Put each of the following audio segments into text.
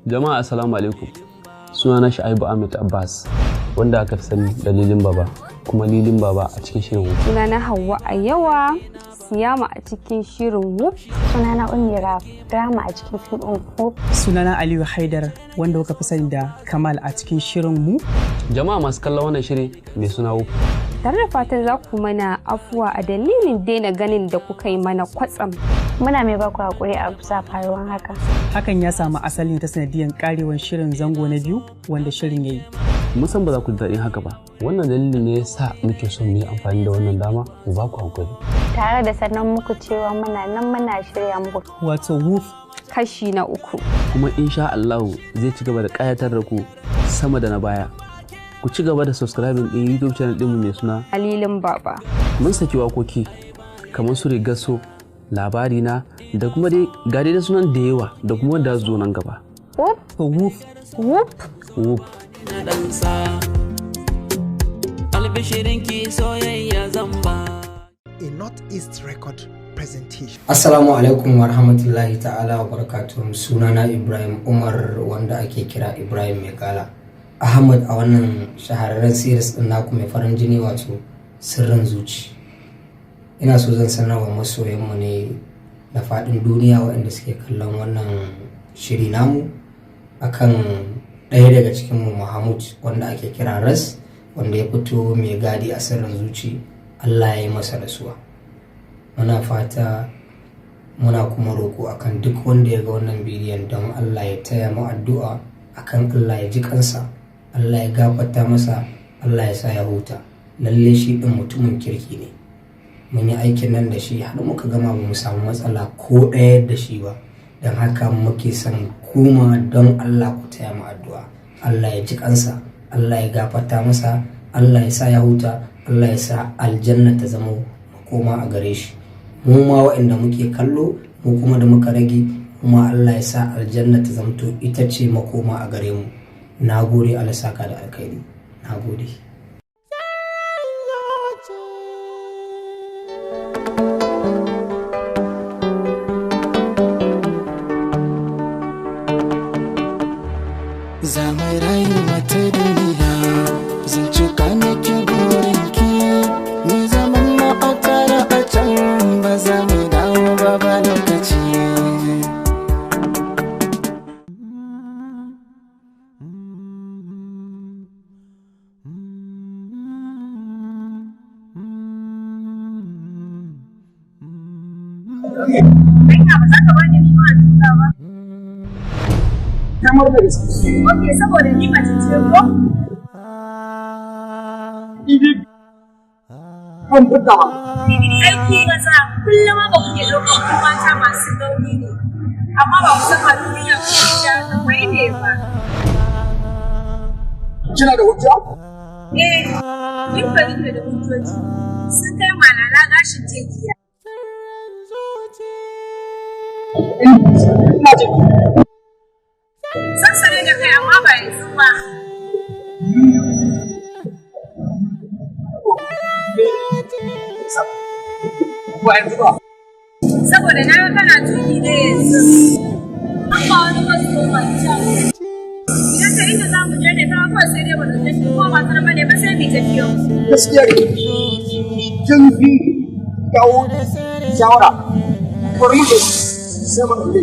Jama'a assalamu alaikum. Sunana Shu'aibu Ahmed Abbas wanda aka fi sani da Lilin Baba kuma Lilin Baba a cikin shirin Whoop. Sunana Hauwa a yawa Siyama a cikin shirin Whoop. Sunana Umira Drama a cikin fim ɗin Whoop. Sunana Aliyu Haidar wanda kuka fi sani da Kamal a cikin shirin mu. Jama'a masu kallon wannan shiri mai suna Whoop. Tare da fatan za ku mana afuwa a dalilin daina ganin da kuka yi mana kwatsam. Muna mai baku hakuri a bisa faruwan haka. Hakan ya samu asali ta sanadiyan karewan shirin zango na 2 wanda shirin ya yi. Mun san ba za ku ji daɗin haka ba. Wannan dalilin ne yasa muke son mu yi amfani da wannan dama mu ba ku hankali. Tare da sannan muku cewa muna shirya muku. Wato Whoop Kashi na 3. Kuma insha Allah zai ci gaba da ƙayatar da ku sama da na baya. Ku ci gaba da subscribing ɗin YouTube channel ɗinmu mai suna Lilin Baba. Mun saki wakoki kamar su Rigaso, Labari na da kuma dai ga dai sunan da yawa da kuma wanda zo nan gaba. Whoop. Whoop Whoop. Whoop. A Northeast Record presentation. Assalamu alaikum wa rahmatullahi ta'ala wa barakatuhu. Sunana Ibrahim Umar wanda ake kira Ibrahim Megala Ahmad a wannan shahararren series din naku mai farin jini wato Sirrin Zuci. Ina so zan sanarwa masoyanmu ne da faɗin duniya waɗanda suke kallon wannan shiri namu akan ɗaya daga cikinmu Mahmud wanda ake kira Ras wanda ya fito mai gadi a Sirrin Zuci. Allah ya yi masa rasuwa. Muna fata muna kuma roƙo akan duk wanda ya ga wannan bidiyon don Allah ya taya mu addu'a akan Allah ya ji kansa, Allah ya gafarta masa, Allah ya sa ya huta. Lalle shi ɗin mutumin kirki ne. Mun yi aikin nan da shi har muka gama ba mu samu matsala ko ɗaya da shi ba. Don haka muke son kuma don Allah ku taya mu addu'a. Allah ya ji kansa, Allah ya gafarta masa, Allah ya sa ya huta, Allah ya sa aljanna ta zama makoma a gare shi. Mu ma waɗanda muke kallo, mu kuma da muka rage, kuma Allah ya sa aljanna ta zamto ita ce makoma a gare mu. Na gode, Allah saka da alkhairi. Na gode. Zama rayuwa ta duniya, zan cika nake burinki, ni zaman na a tare a can ba za mu dawo ba lokaci. Ba za ka bani ni ma tuta ba. Kamar da gaske. Ok, saboda ni mace ce ko? Ibi. Kan fita ba. Aiki maza kullum ba kuke ɗaukar ku mata masu nauyi ne. Amma ba ku saka duniya ko da akwai ne ba. Kina da hujja? Yin fahimta da hujjoji sun kai malala gashin tekiya. Ina jin. Sassare da kai amma ba yanzu ba. Ba yanzu ba. Saboda na ga kana tuki ne yanzu. Amma wani wasu mai can. Idan ka inda za mu je ne kawai kawai sai dai mu ɗauke shi ko ba sanar bane ba sai mu tafiyo. Gaskiya ne. Kin fi kawo shawara. Bari mu je. Sai mu ɗauke.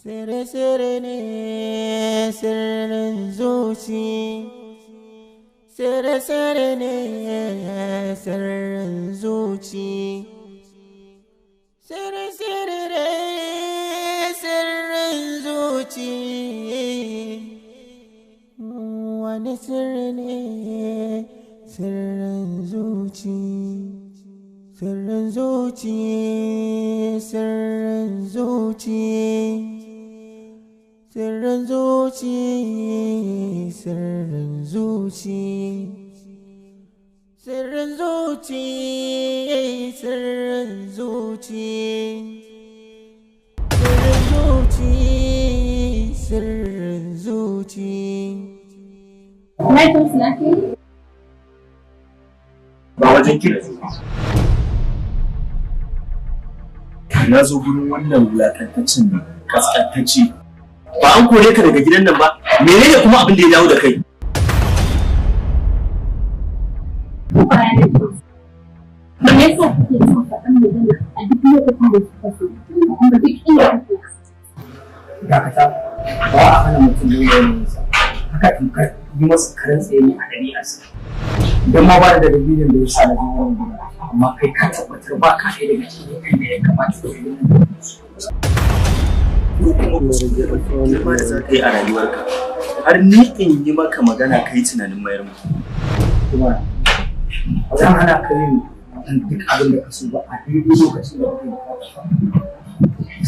Sere-sere ne sirrin zuci. Sere-sere ne sirrin zuci. Sere-sere ne sirrin zuci. Wani sirri ne sirrin zuci. Sirrin zuci, sirrin zuci. Sirrin zuci, sirrin zuci. Sirrin zuci, sirrin zuci. Sirrin zuci, sirrin zuci. Ba wajen kira zuwa. Na zo gurin wannan wulakantaccen kaskantacce. Ba an kore ka daga gidan nan ba, menene kuma abin da ya dawo da kai? Me yasa kake son faɗan magana a duk lokacin da suka so, kuma duk inda kake so? Dakata, ba a hana mutum yin sa. Haka tamkar yi masa karen tsaye ne a ɗabi'arsa. Idan ma ba da dalilin da ya sa na zuwa wani gida, amma kai ka tabbatar ba ka ɗaya daga cikin kai da ya kamata ka yi Ko kuma girma da za ka yi a rayuwarka, har ni in yi maka magana ka yi tunanin mayar mu. kuma ba zan hana ka yin duk abin da ka so ba a daidai lokacin da kake bukata.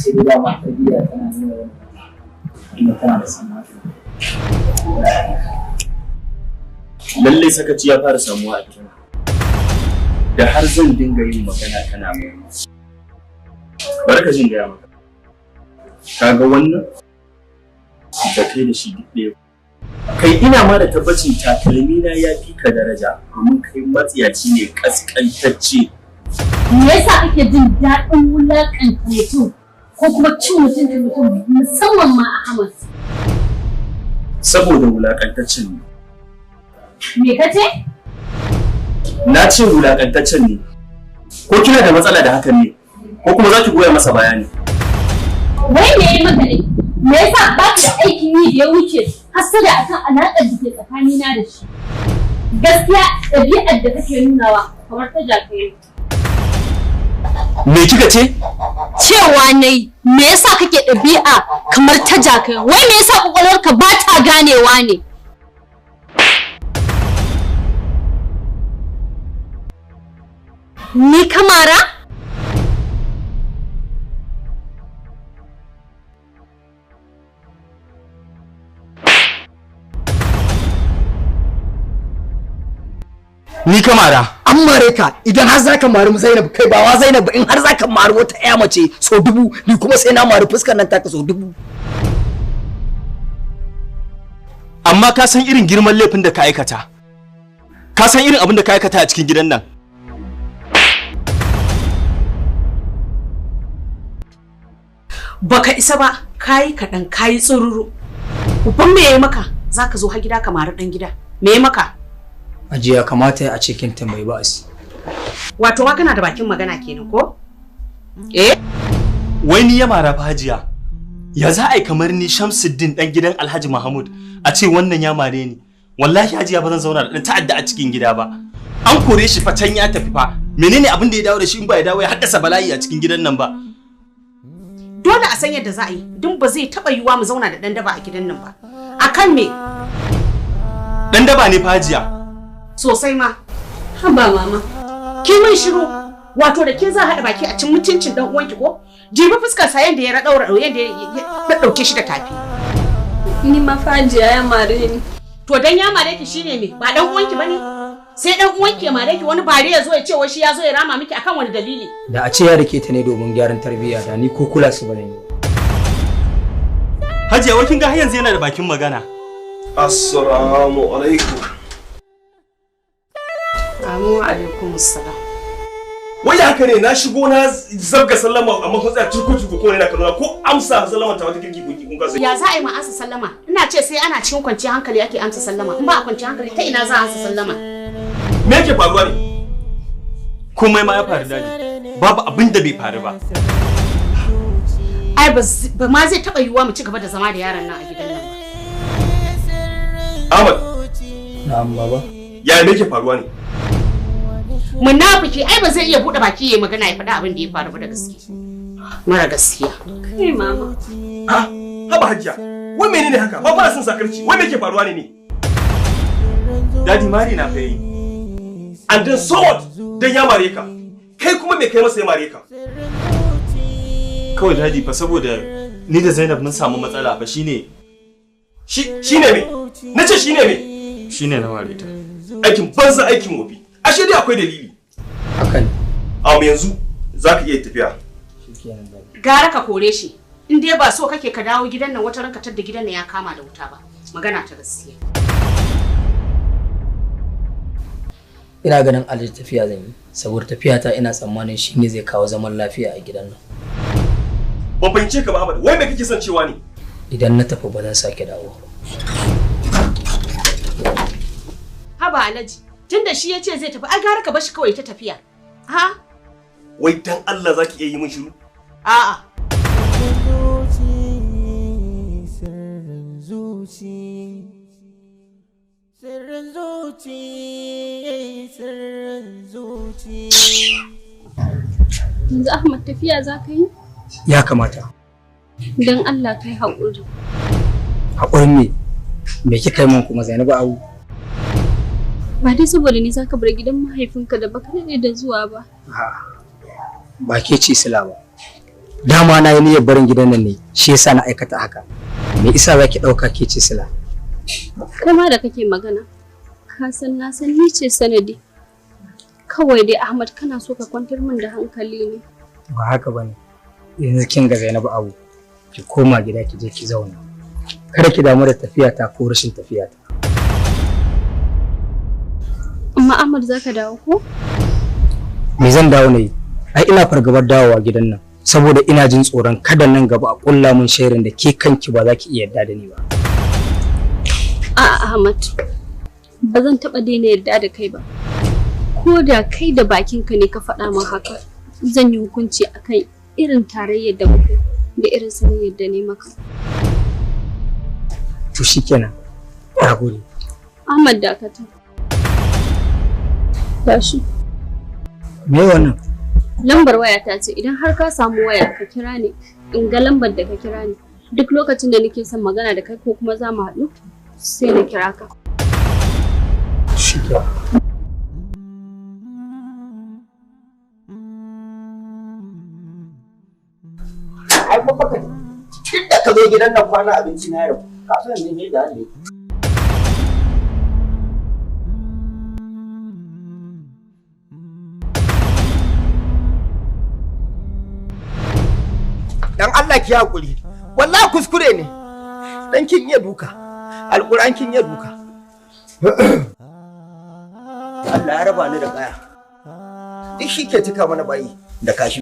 Sai dai dama tarbiyya tana nuna wani inda tana da samari. Lallai sakaci ya fara samuwa a gidan. Da har zan dinga yin magana kana mai. Barka jin gaya maka. Kaga wannan da kai da shi duk ɗaya. Kai ina ma da tabbacin takalmi na ya fi ka daraja domin kai matsiyaci ne kaskantacce. Me yasa kake jin daɗin wulaƙanta mutum ko kuma cin mutuncin mutum musamman ma Ahmad? Saboda wulaƙantaccen ne. Me kace? Na ce wulaƙantaccen ne. Ko kina da matsala da hakan ne? Ko kuma za ki goya masa bayani? Wai me yayi maka ne? Me yasa ba ka da aikin yi da ya wuce hasada akan alaƙar da ke tsakanina da shi? Gaskiya ɗabi'ar da kake nunawa kamar ta jakaye. Me kika ce? Cewa nayi me yasa kake ɗabi'a kamar ta jakaye? Wai me yasa kwakwalwarka ba ta ganewa ne? Ni kamara? Ni kamara. An mare ka idan har za ka mari Zainab kai ba wa Zainab in har za ka mari wata ƴa mace sau dubu ni kuma sai na mari fuskar nan taka sau dubu. Amma ka san irin girman laifin da ka aikata. Ka san irin abin da ka aikata a cikin gidan nan. Baka isa ba, kayi kaɗan kayi tsururu. Uban me yayi maka? Zaka zo har gida ka mari ɗan gida. Me yayi maka? Ajiya kamata a cikin ta mai ba'asi. Wato ma kana da bakin magana kenan ko? Eh? Wai ni ya mara fa Hajiya. Ya za a yi kamar ni Shamsuddin dan gidan Alhaji Mahmud a ce wannan ya mare ni. Wallahi Hajiya ba zan zauna da dan ta'adda a cikin gida ba. An kore shi fa can ya tafi fa. Menene abin da ya dawo da shi in ba ya dawo ya haddasa bala'i a cikin gidan nan ba? Dole a san yadda za a yi. Dun ba zai taba yiwa mu zauna da dan daba a gidan nan ba. Akan me? Dan daba ne fa Hajiya. Sosai ma. Haba mama. Ki mun shiru. Wato da ke za haɗa baki a cin mutuncin dan uwanki ko? Jibi fuskar sa yanda ya daura yanda ya dauke shi da tafi. Ni mafajiya ya mare ni. To dan ya mare ki shine me? Ba dan uwanki bane? Sai dan uwanki ya mare ki wani bare ya zo ya ce wai shi ya zo ya rama miki akan wani dalili. Da a ce ya rike ta ne domin gyaran tarbiyya da ni ko kula su bane. Hajiya wai kin ga har yanzu yana da bakin magana. Assalamu alaikum. Amu alaikum assalam. Wai haka ne na shigo na zabga sallama amma kun tsaya turku ko yana kalona ko amsa sallama ta wata kirki kun kasa. Ya za a yi ma amsa sallama? Ina ce sai ana cikin kwanciyar hankali ake amsa sallama. In ba a kwanciyar hankali ta ina za a amsa sallama? Me yake faruwa ne? Komai ma ya faru da ni. Babu abin da bai faru ba. Ai ai ba ma zai taba yiwuwa mu ci gaba da zama da yaron nan a gidan nan ba. Ahmad. Na'am baba. Ya me ke faruwa ne? Munafiki ai ba zai iya bude baki yayi magana ya faɗa abin da ya faru ba da gaske. Mara gaskiya. Kai mama. Ah, haba Hajiya. Wai menene haka? Ba fara son sakarci. Wai me ke faruwa ne? Daddy mari na kai. And then so what? Dan ya mare ka. Kai kuma me kai masa ya mare ka? Kawai dadi fa saboda ni da Zainab mun samu matsala fa shine shine me? Nace shine me? Shine na mare ta. Aikin banza aikin wofi. Ashe dai akwai dalili. Haka ne. Amma yanzu zaka iya tafiya. Gara ka kore shi. In dai ba so kake ka dawo gidan nan wata ranka tadda gidan nan ya kama da wuta ba. Magana ta gaskiya. Ina ganin Alhaji tafiya zan yi saboda tafiyata ina tsammanin shi ne zai kawo zaman lafiya a gidan nan. Ban fahimce ka ba Ahmad. Wai me kake son cewa ne? Idan na tafi ba zan sake dawo. Haba Alhaji, tunda shi yace zai tafi, ai gara ka bar shi kawai ta tafiya. Ha? Wai dan Allah zaki iya yi min shiru? A'a. Yanzu Ahmad tafiya za ka yi? Ya kamata. Don Allah kai haƙuri. Haƙurin me? Me kika yi min kuma Zainabu Abu? Ba dai saboda ni za ka bar gidan mahaifinka da baka daɗe da zuwa ba. Ba ke ce sila ba. Dama na yi niyyar barin gidan nan ne, shi yasa na aikata haka. Me isa za ki ɗauka ke ce sila? Kama da kake magana, ka san na san ni ce sanadi. Kawai dai Ahmad kana so ka kwantar min da hankali ne. Ba haka ba ne. Yanzu kin ga Zainabu Abu, ki koma gida ki je ki zauna. Kada ki damu da tafiyata ko rashin tafiyata. Amma Ahmad za ka dawo ko? Me zan dawo ne? Ai ina fargabar dawowa gidan nan. Saboda ina jin tsoron kada nan gaba a kulla mun shairin da ke kanki ba za ki iya yarda da ni ba. A'a Ahmad, ba zan taɓa daina yarda da kai ba. Ko da kai da bakinka ne ka faɗa min haka, zan yi hukunci akan irin tarayyar da muka da irin sanayyar da ne maka. To shikenan. Na gode. Ahmad dakata. Tashi. Me wannan? Lambar waya ta ce idan har ka samu waya ka kira ni in ga lambar da ka kira ni. Duk lokacin da nake son magana da kai ko kuma za mu haɗu sai na kira ka. Shikenan. Ai ba baka tun da ka zo gidan nan kwana abinci na yau ka san ne da ne. Dan Allah ki hakuri wallahi kuskure ne dan kin iya duka alquran kin iya duka Allah ya raba ni da kaya duk shi ke tuka mana bayi da kashi.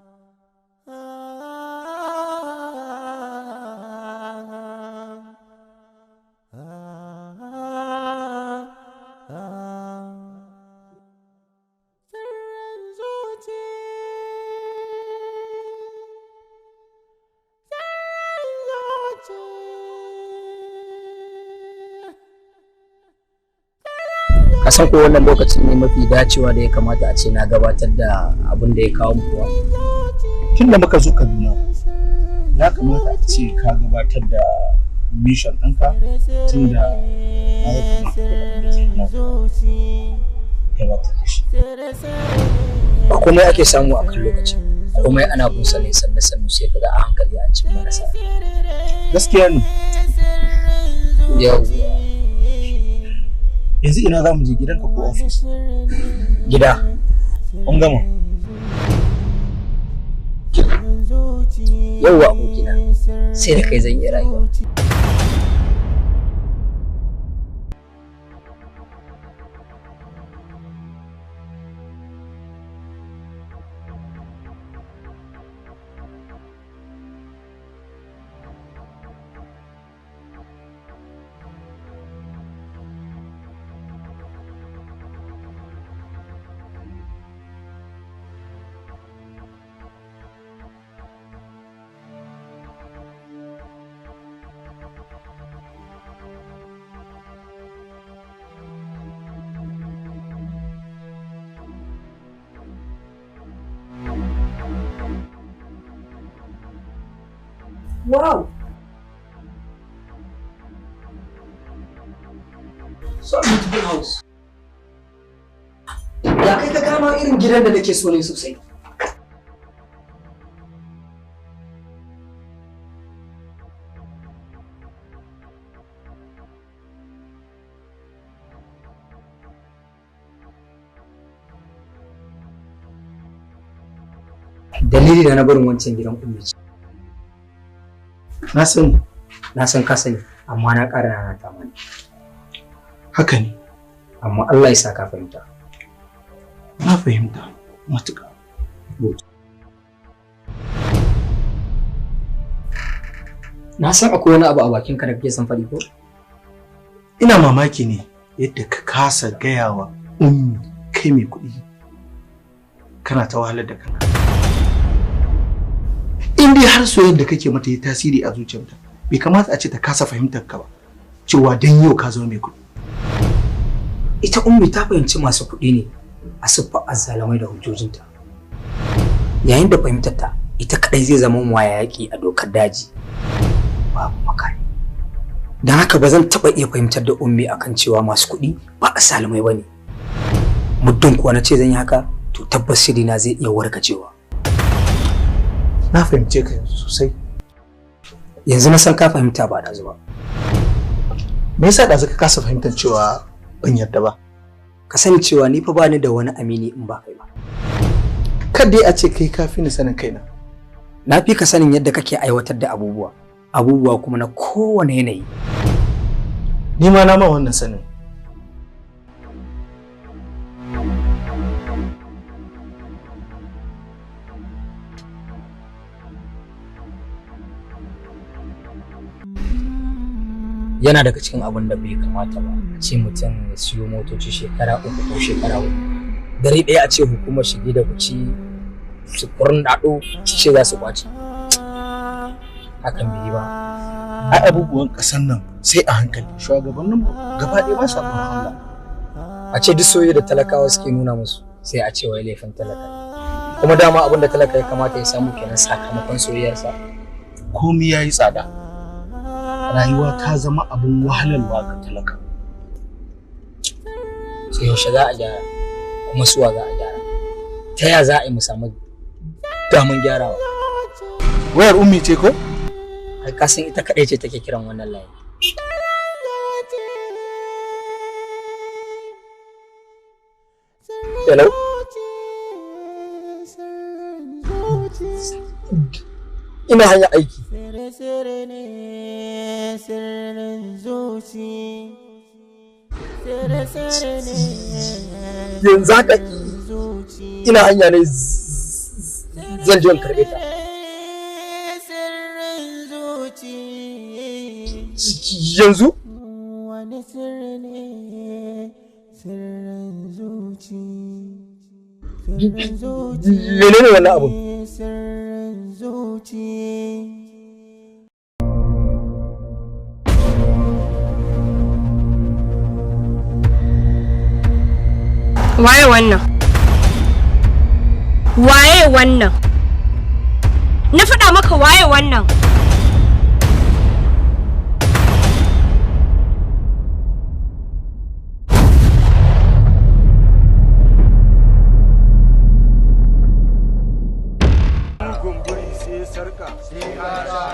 Kasan ko wannan lokacin ne mafi dacewa da ya kamata a ce na gabatar da abin da ya kawo mu kuwa. Tun da muka zo Kaduna ya kamata a ce ka gabatar da mission ɗinka tun da na yi kuma gabatar da shi. Ba komai ake samu a kan lokacin, komai ana bin sa ne sannu sai kaga a hankali an ci marasa. Gaskiya ne. Yau. Yanzu ina za mu je gidanka ko ofis? Gida. An gama. Yauwa abokina, sai da kai zan yi rayuwa. Wow! So beautiful house. Ya kai ka gano irin gidan da nake so ne sosai. Dalili da na barin wancan gidan ummi ce. Na sani. Na san ka sani, amma na ƙara na ta mani. Haka ne. Amma Allah ya sa ka fahimta. Na fahimta matuƙa. Na san akwai wani abu a bakin ka da kake son faɗi ko? Ina mamaki ne yadda ka kasa gaya wa ummi kai mai kuɗi. Kana ta wahalar da kanka. In dai har soyayyar da kake mata yi tasiri a zuciyarta, bai kamata a ce ta kasa fahimtar ka ba cewa dan yau ka zama mai kuɗi. Ita ummi ta fahimci masu kuɗi ne a siffar azzalamai da hujjojinta. Yayin da fahimtar ta ita kadai zai zama waya yaƙi a dokar daji. Babu makani. Dan haka ba zan taɓa iya fahimtar da ummi akan cewa masu kuɗi ba azzalamai bane. Muddin kuwa na ce zan yi haka, to tabbas shirina zai iya warkacewa. Na fahimce ka yanzu sosai. Yanzu na san ka fahimta ba da zuba. Me yasa da ka kasa fahimtar cewa ban yarda ba? Ka sani cewa ni fa bani da wani amini in ba kai ba. Kar dai a ce kai ka fi ni sanin kaina. Na fi ka sanin yadda kake aiwatar da abubuwa kuma na kowane yanayi. Ni ma na ma wannan sanin. Yana daga cikin abin da bai kamata ba a ce mutum ya siyo motoci shekara 3 ko shekara 4. Dare ɗaya a ce hukumar shige da fice su kurnaɗo ce za su kwace. Hakan bai yi ba. Ai abubuwan ƙasar nan sai a hankali. Shugabannin gaba ɗaya ba sa tsoron Allah. A ce duk soyayya da talakawa suke nuna musu sai a ce wai laifin talaka. Kuma dama abin da talaka ya kamata ya samu kenan sakamakon soyayyarsa. Komai yayi tsada. Rayuwa ta zama abin wahalarwa ga talaka. Sai yaushe za a gyara, kuma suwa za a gyara, ta ya za a yi mu samu daman gyarawa? Wayar ummi ce ko? Ai ka san ita kaɗai ce take kiran wannan layi. Hello? Ina hanya aiki. Yanzu haka ina hanya ne zan je in karɓe ta. Yanzu? Menene wannan abu? Waye wannan? Waye wannan? Na faɗa maka waye wannan?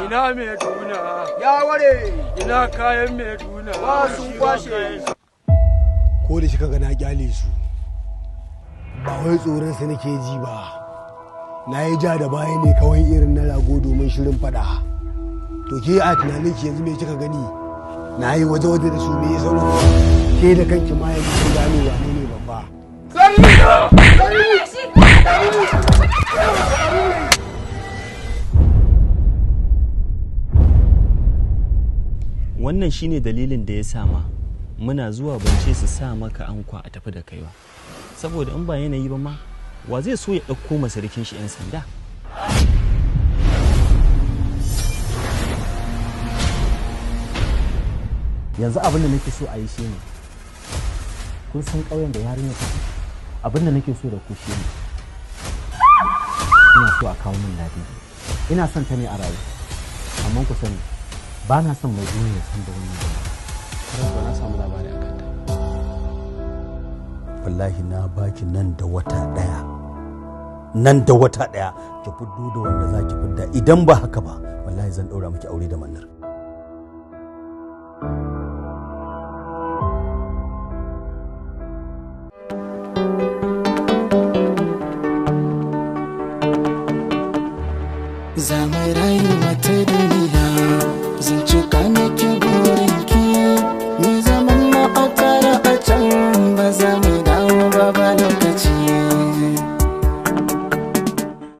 Ina mai duna ya ware, ina kayan mai duna ba sun kwashe. Ko da shi kaga na kyale su, ba wai tsoron sa nake ji ba, na yi ja da baya ne kawai irin na rago domin shirin fada. To ke a tunanin ki yanzu me kika gani? Na yi waje-waje da su me ya sauran ke da kanki ma yanzu ki gano wane ne babba. Wannan shine dalilin da ya sama muna zuwa bance su sa maka ankwa a tafi da kaiwa, saboda in ba yanayi ba ma wa zai so ya ɗauko masarikin shi 'yan sanda. Yanzu abin da nake so a yi shine, kun san ƙauyen da yarinya take, abin da nake so da ku shine ina so a kawo min Ladidi. Ina son ta ne a rayu, amma ku sani ba na son mai duniya san da wannan ba na samu labari akan ta. wallahi na baki nan da wata daya ki fiddo da wanda za ki fidda, idan ba haka ba wallahi zan daura miki aure da Mannar. Zamai rayuwa ta duniya zan cika ne